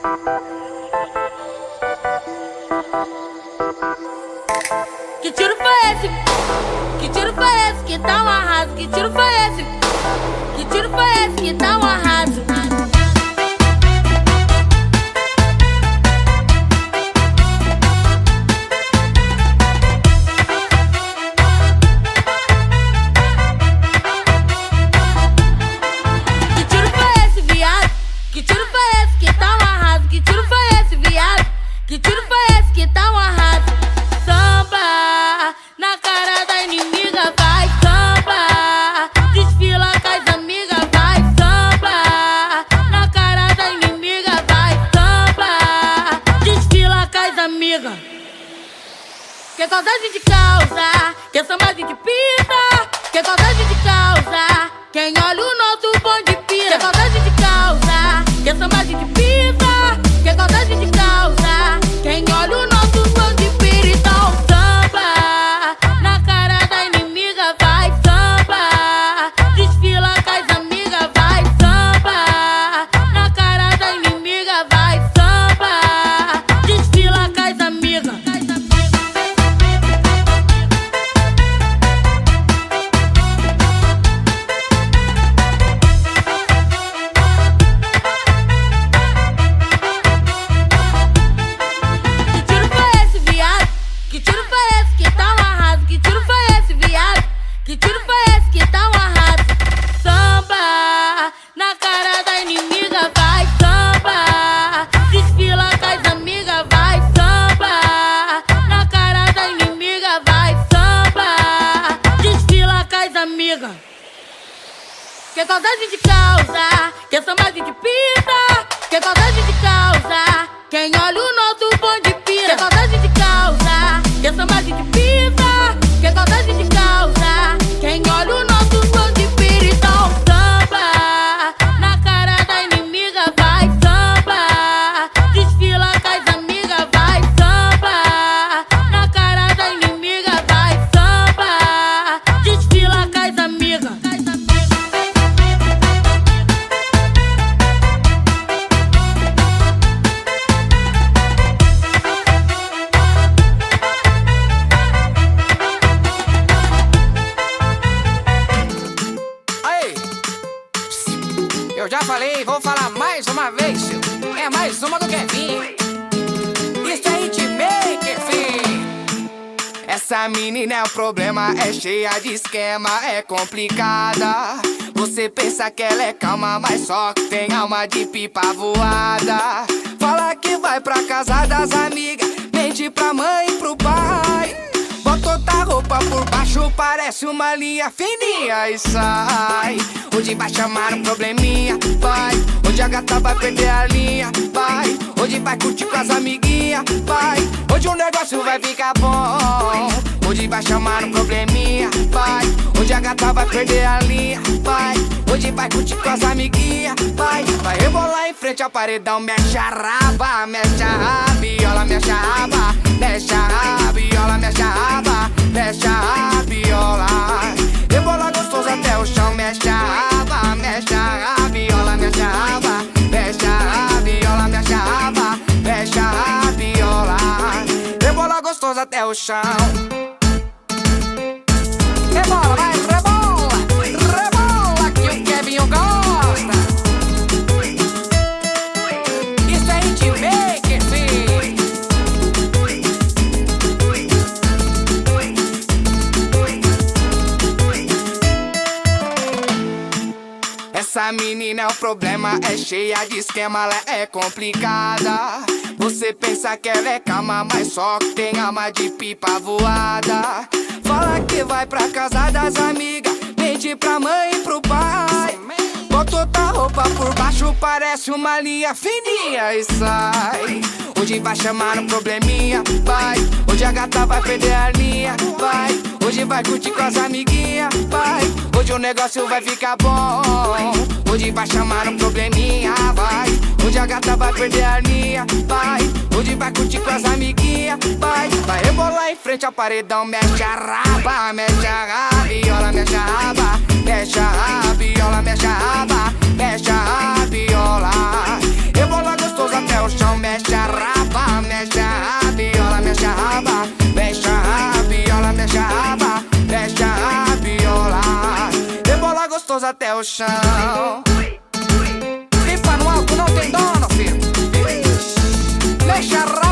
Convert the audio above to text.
Que tiro foi esse? Que tiro foi esse que tá um arraso? Que tiro foi esse? Que tiro foi esse que tá um arraso? Que tiro foi esse, viado? Que tiro foi esse que tá um arraso? Que tiro foi esse, viado? Que tiro foi esse que tá um arraso? Samba na cara da inimiga, vai samba. Desfila com as amigas, vai samba. Na cara da inimiga, vai samba. Desfila com as amigas. Que causa a gente causa, que samba a gente pisa. Que causa a gente causa, quem olha o nosso bonde pira. Que causa a gente causa, que samba a gente pisa. Que causa a gente causa, quem olha o nosso bonde pira. Então samba na cara da inimiga, vai samba. Desfila com as amigas, vai samba. Na cara da inimiga, vai samba. Desfila com as amigas. Que tiro foi esse que tá um arraso? Que tiro foi esse, viado? Que tiro foi esse que tá um arraso? Samba na cara da inimiga, vai samba. Desfila com as amigas, vai samba. Na cara da inimiga, vai samba. Desfila com as amigas. Que causa a gente causa, que samba a gente pisa. Que causa a gente causa, quem olha o nosso bonde pira. Que causa a gente causa, que samba a gente pisa. Que causa a gente causa, quem olha o nosso bonde pira. Então samba na cara da inimiga, vai samba. Desfila com as amigas, vai samba. Na cara da inimiga, vai samba. Desfila com as amigas. Eu já falei, vou falar mais uma vez, seu. É mais uma do que vinho. Isso é hitmaker, filho. Essa menina é o problema, é cheia de esquema, é complicada. Você pensa que ela é calma, mas só que tem alma de pipa voada. Fala que vai pra casa das amigas, mente pra mãe e pro pai. Bota outra roupa por baixo, parece uma linha fininha e sai. Hoje vai chamar um probleminha, vai. Hoje a gata vai perder a linha, vai. Hoje vai curtir com as amiguinhas, vai. Hoje o negócio vai ficar bom. Hoje vai chamar um probleminha, vai. Hoje a gata vai perder a linha, vai. Hoje vai curtir com as amiguinhas, vai. Vai rebolar em frente ao paredão, mexe a raba, mexe a rabiola, mexe a raba, mexe a rabiola, mexe a raba, mexe a rabiola. Rebola gostoso até o chão, mexe a raba, mexe a rabiola, mexe a raba, mexe a rabiola, mexe a raba, mexe a rabiola. Rebola gostoso até o chão. Rebola, vai, rebola, rebola que o Kevinho gosta. Isso é hitmaker, filho. Essa menina é o problema, é cheia de esquema, ela é complicada. Você pensa que ela é calma, mas só que tem alma de pipa voada. Fala que vai pra casa das amigas, mente pra mãe e pro pai. Bota outra roupa por baixo, parece uma linha fininha e sai. Hoje vai chamar um probleminha, vai. Hoje a gata vai perder a linha, vai. Hoje vai curtir com as amiguinhas, vai. Hoje o negócio vai ficar bom. Hoje vai chamar um probleminha, vai. Hoje a gata vai perder a linha, vai. Hoje vai curtir com as amiguinhas, vai. Vai rebolar em frente ao paredão, mexe a raba, mexe a rabiola, mexe a raba, mexe a rabiola, mexe a raba, mexe a rabiola. Rebola gostoso até o chão. gostoso até o chão. Pipa no alto não tem dono, filho. Deixa